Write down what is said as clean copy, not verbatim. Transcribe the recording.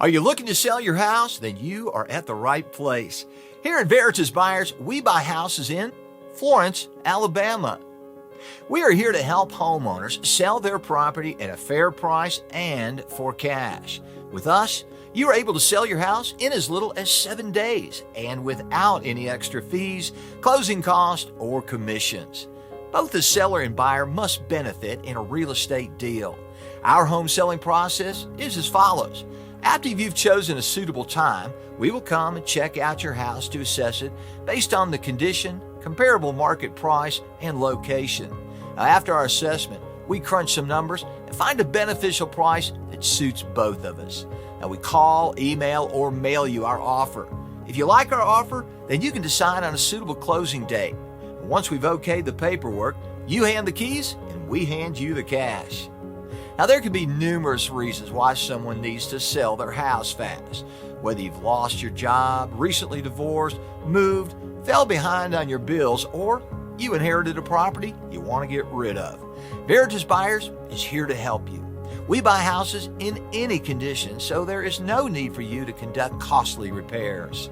Are you looking to sell your house? Then you are at the right place. Here at Veritas Buyers, we buy houses in Florence, Alabama. We are here to help homeowners sell their property at a fair price and for cash. With us, you are able to sell your house in as little as 7 days and without any extra fees, closing costs, or commissions. Both the seller and buyer must benefit in a real estate deal. Our home selling process is as follows. After you've chosen a suitable time, we will come and check out your house to assess it based on the condition, comparable market price, and location. Now, after our assessment, we crunch some numbers and find a beneficial price that suits both of us. Now, we call, email, or mail you our offer. If you like our offer, then you can decide on a suitable closing date. Once we've okayed the paperwork, you hand the keys and we hand you the cash. Now, there can be numerous reasons why someone needs to sell their house fast. Whether you've lost your job, recently divorced, moved, fell behind on your bills, or you inherited a property you want to get rid of. Veritas Buyers is here to help you. We buy houses in any condition, so there is no need for you to conduct costly repairs.